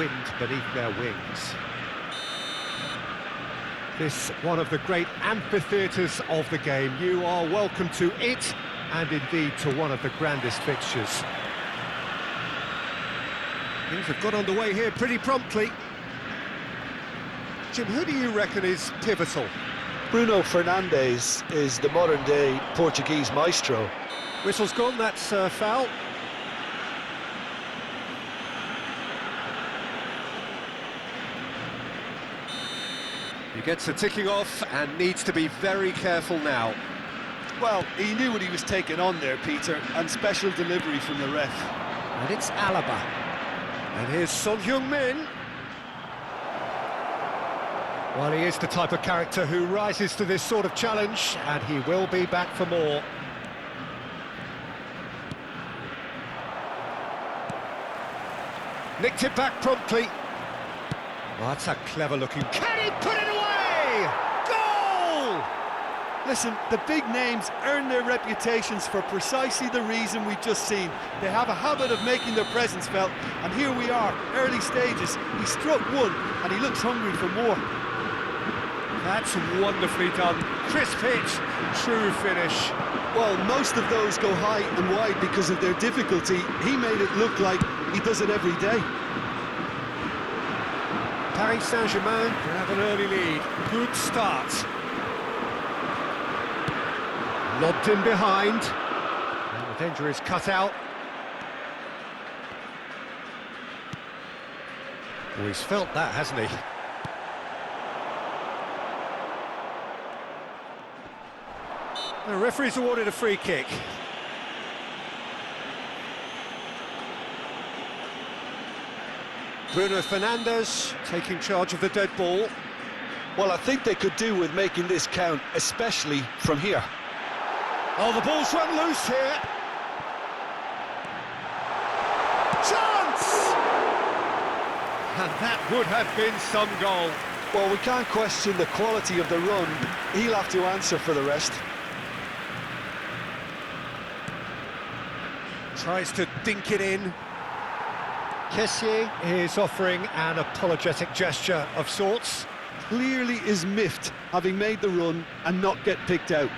wind beneath their wings. This one of the great amphitheatres of the game. You are welcome to it, and indeed to one of the grandest fixtures. Things have got underway here pretty promptly. Jim, who do you reckon is pivotal? Bruno Fernandes is the modern-day Portuguese maestro. Whistle's gone, that's foul. He gets a ticking off and needs to be very careful now. Well, he knew what he was taking on there, Peter, and special delivery from the ref. And it's Alaba. And here's Son Heung-min. Well, he is the type of character who rises to this sort of challenge, and he will be back for more. Nicked it back promptly. Well, that's a clever-looking... Can he put it away? Goal! Listen, the big names earn their reputations for precisely the reason we've just seen. They have a habit of making their presence felt, and here we are, early stages. He struck one, and he looks hungry for more. That's wonderfully done. Crisp hit, true finish. Well, most of those go high and wide because of their difficulty. He made it look like he does it every day. Paris Saint-Germain have an early lead. Good start. Lobbed in behind. And the danger is cut out. Oh, he's felt that, hasn't he? The referee's awarded a free kick. Bruno Fernandes taking charge of the dead ball. Well, I think they could do with making this count, especially from here. Oh, the ball's run loose here. Chance! And that would have been some goal. Well, we can't question the quality of the run. He'll have to answer for the rest. Tries to dink it in. Kessié is offering an apologetic gesture of sorts. Clearly is miffed, having made the run and not get picked out.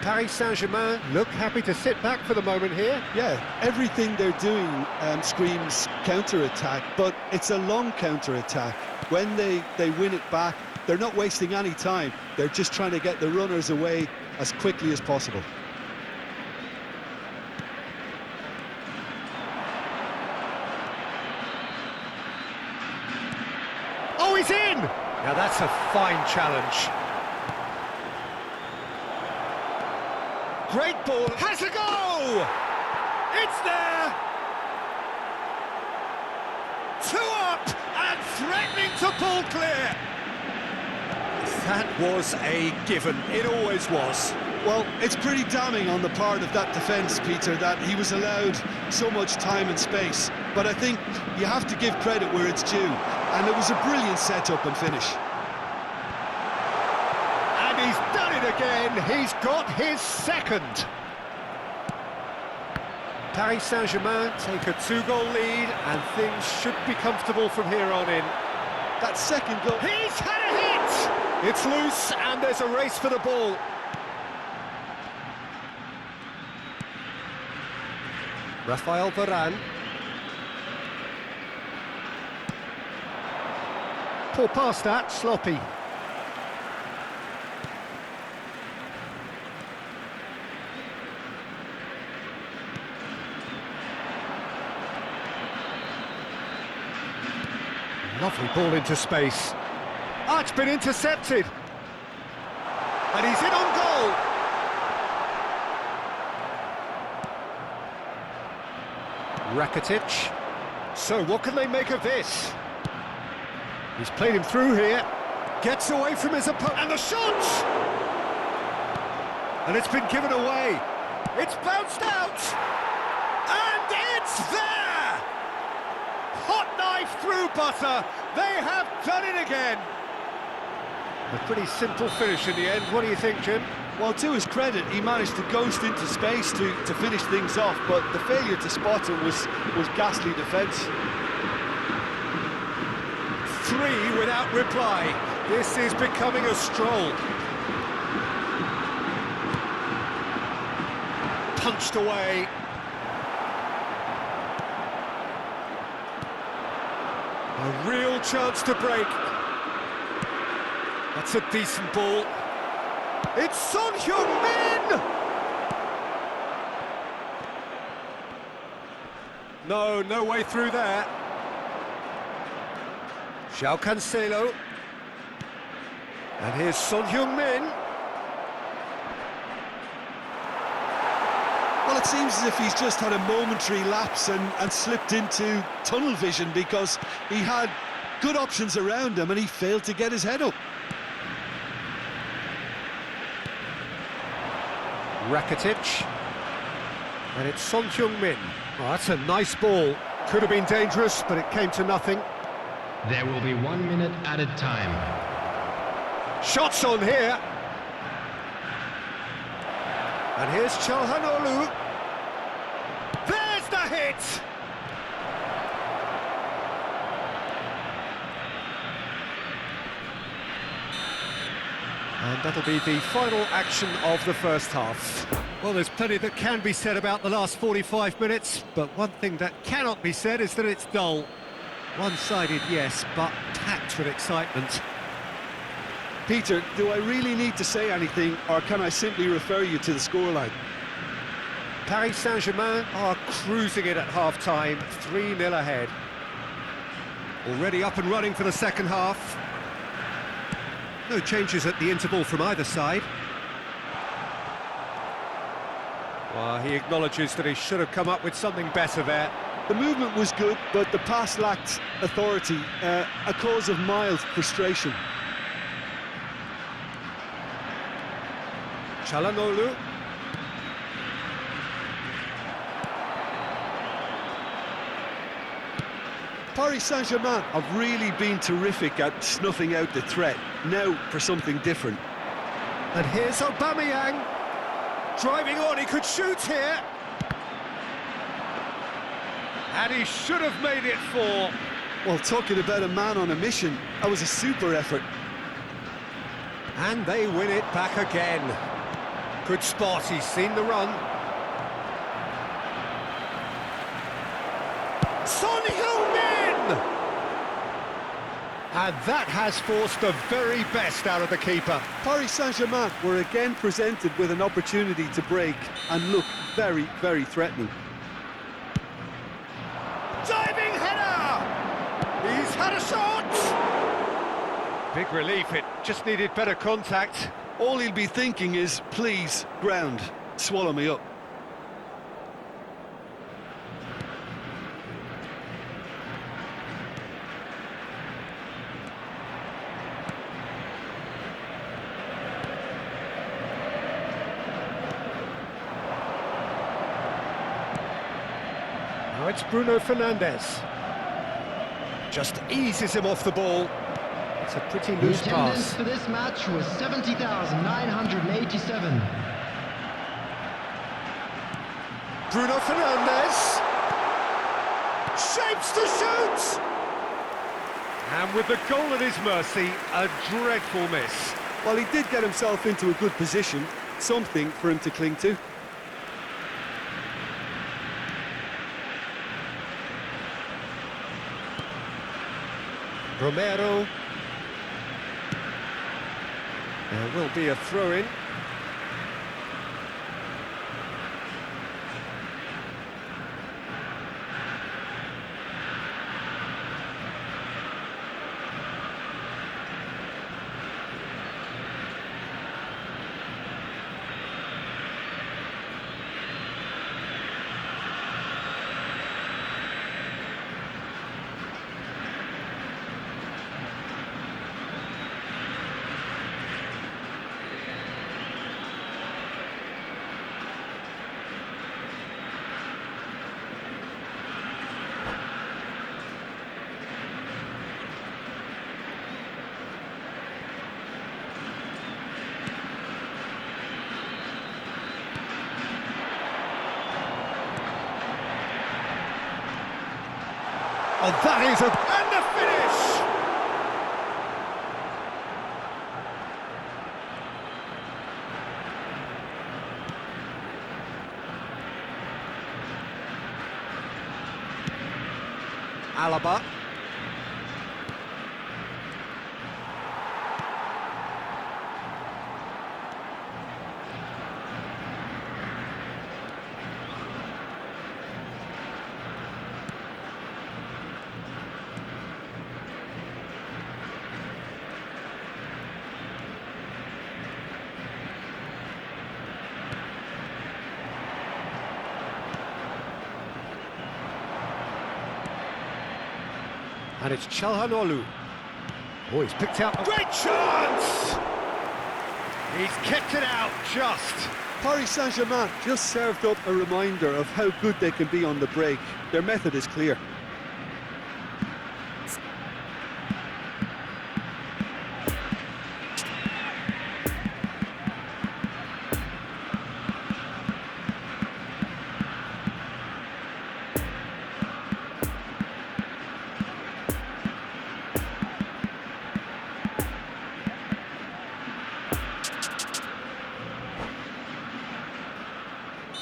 Paris Saint-Germain look happy to sit back for the moment here. Yeah, everything they're doing screams counter-attack, but it's a long counter-attack. When they win it back, they're not wasting any time. They're just trying to get the runners away as quickly as possible. Oh, he's in! Now that's a fine challenge. Great ball, has a go! It's there! 2 up and threatening to pull clear. That was a given, it always was. Well, it's pretty damning on the part of that defence, Peter, that he was allowed so much time and space. But I think you have to give credit where it's due, and it was a brilliant set-up and finish. And he's done it again, he's got his second. Paris Saint-Germain take a 2-goal lead, and things should be comfortable from here on in. That second goal... He's had a hit! It's loose, and there's a race for the ball. Raphael Varane. Poor pass that, sloppy. Lovely ball into space. Ah, it's been intercepted. And he's in on goal. Rakitic. So what can they make of this? He's played him through here. Gets away from his opponent. And the shot! And it's been given away. It's bounced out. And it's there! Hot knife through butter. They have done it again. A pretty simple finish in the end. What do you think, Jim? Well, to his credit, he managed to ghost into space to finish things off, but the failure to spot him was ghastly defence. 3 without reply. This is becoming a stroll. Punched away. A real chance to break. That's a decent ball. It's Son Heung-min! No way through there. João Cancelo. And here's Son Heung-min. Well, it seems as if he's just had a momentary lapse and slipped into tunnel vision, because he had good options around him and he failed to get his head up. Rakitic. And it's Son Heung-min. Oh, that's a nice ball. Could have been dangerous, but it came to nothing. There will be 1 minute added time. Shots on here. And here's Calhanoglu. There's the hit! And that'll be the final action of the first half. Well, there's plenty that can be said about the last 45 minutes, but one thing that cannot be said is that it's dull. One-sided, yes, but packed with excitement. Peter, do I really need to say anything, or can I simply refer you to the scoreline? Paris Saint-Germain are cruising it at half-time, 3-0 ahead. Already up and running for the second half. No changes at the interval from either side. Well, he acknowledges that he should have come up with something better there. The movement was good, but the pass lacked authority, a cause of mild frustration. Calhanoglu. Paris Saint-Germain have really been terrific at snuffing out the threat. Now for something different. And here's Aubameyang. Driving on, he could shoot here. And he should have made it 4. Well, talking about a man on a mission, that was a super effort. And they win it back again. Good spot, he's seen the run. Son Heung-min! And that has forced the very best out of the keeper. Paris Saint-Germain were again presented with an opportunity to break and look very, very threatening. Diving header! He's had a shot! Big relief, it just needed better contact. All he'll be thinking is, please, ground, swallow me up. Now it's Bruno Fernandes. Just eases him off the ball. It's a pretty The loose attendance pass. for this match was 70,987. Bruno Fernandes. Shapes to shoot! And with the goal at his mercy, a dreadful miss. Well, he did get himself into a good position, something for him to cling to. Romero. There will be a throw-in. Oh, that is a... And the finish! Alaba. And it's Çalhanoğlu. Oh, he's picked out a great chance! He's kept it out just. Paris Saint-Germain just served up a reminder of how good they can be on the break. Their method is clear.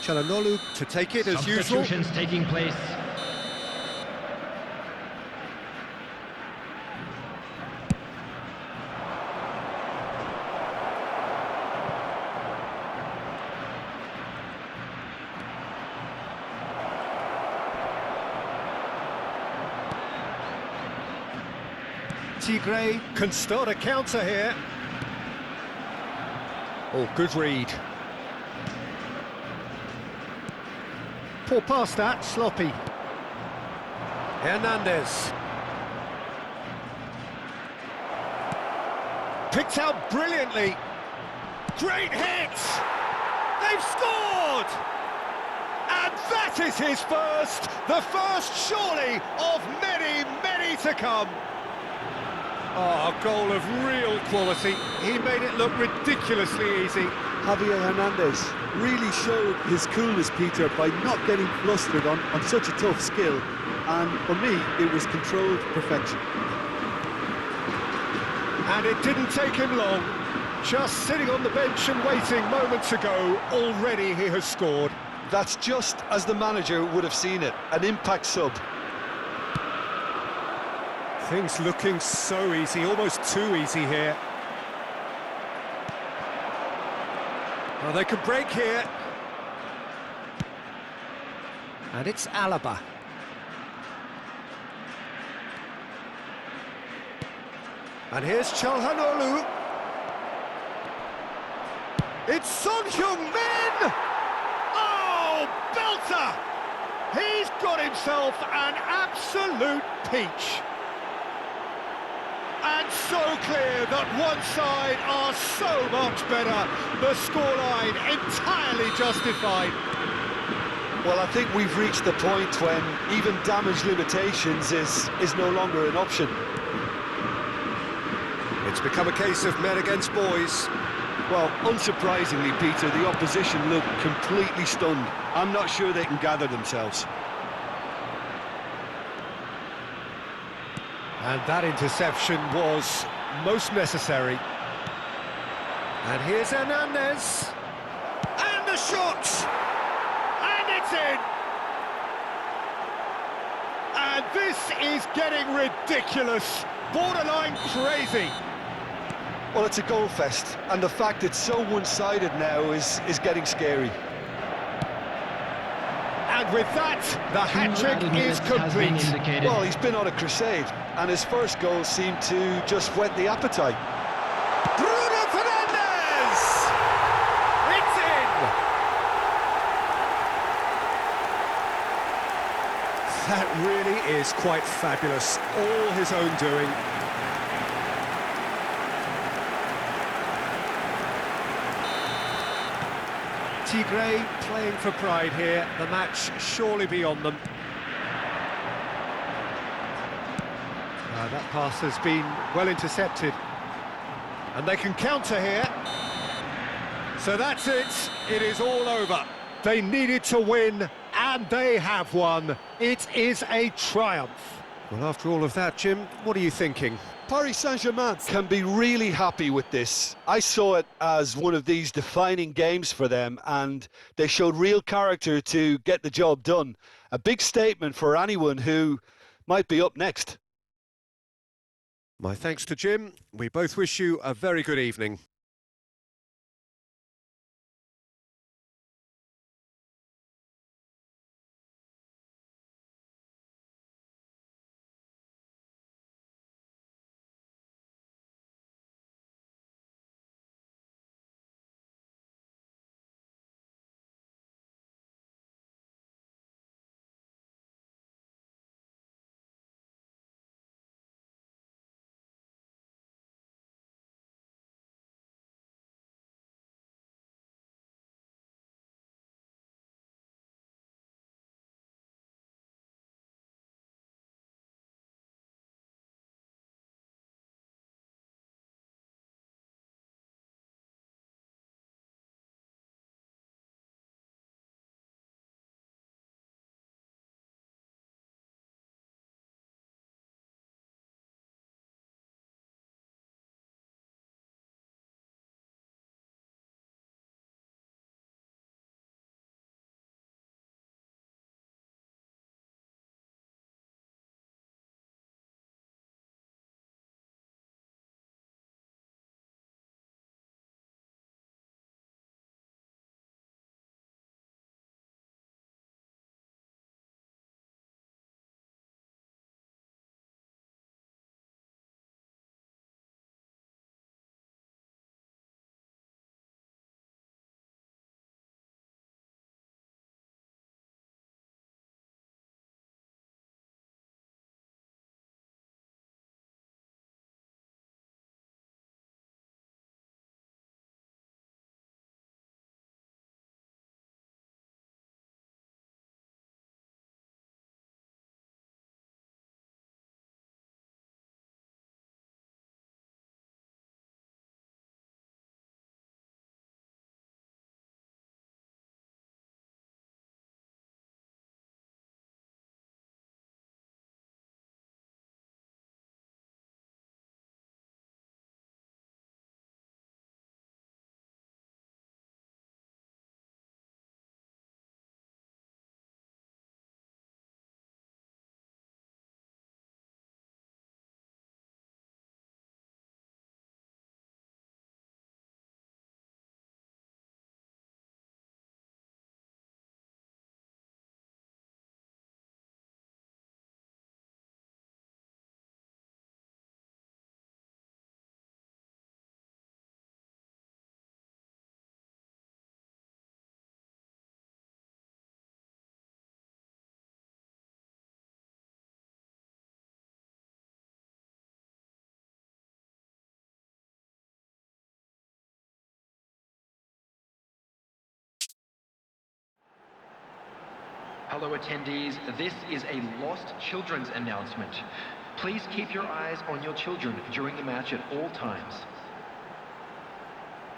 Çalhanoğlu to take it as usual. Substitutions taking place. Tigre can start a counter here. Oh, good read. Poor pass that, sloppy. Hernandez. Picked out brilliantly. Great hit! They've scored! And that is his first! The first, surely, of many, many to come. Oh, a goal of real quality. He made it look ridiculously easy. Javier Hernandez really showed his coolness, Peter, by not getting flustered on such a tough skill. And for me, it was controlled perfection. And it didn't take him long. Just sitting on the bench and waiting moments ago, already he has scored. That's just as the manager would have seen it, an impact sub. Things looking so easy, almost too easy here. Well, they could break here. And it's Alaba. And here's Çalhanoğlu. It's Son Heung-min! Oh, belter! He's got himself an absolute peach. And so clear that one side are so much better. The scoreline entirely justified. Well, I think we've reached the point when even damage limitations is no longer an option. It's become a case of men against boys. Well, unsurprisingly, Peter, the opposition look completely stunned. I'm not sure they can gather themselves. And that interception was most necessary. And here's Hernandez. And the shot! And it's in! And this is getting ridiculous. Borderline crazy. Well, it's a goal fest, and the fact it's so one-sided now is getting scary. And with that, the hat-trick is complete. Well, he's been on a crusade, and his first goal seemed to just whet the appetite. Bruno Fernandes! It's in! That really is quite fabulous. All his own doing. Tigre playing for pride here. The match surely beyond them. That pass has been well intercepted. And they can counter here. So that's it. It is all over. They needed to win, and they have won. It is a triumph. Well, after all of that, Jim, what are you thinking? Paris Saint-Germain Can be really happy with this. I saw it as one of these defining games for them, and they showed real character to get the job done. A big statement for anyone who might be up next. My thanks to Jim. We both wish you a very good evening. Hello attendees, this is a lost children's announcement. Please keep your eyes on your children during the match at all times.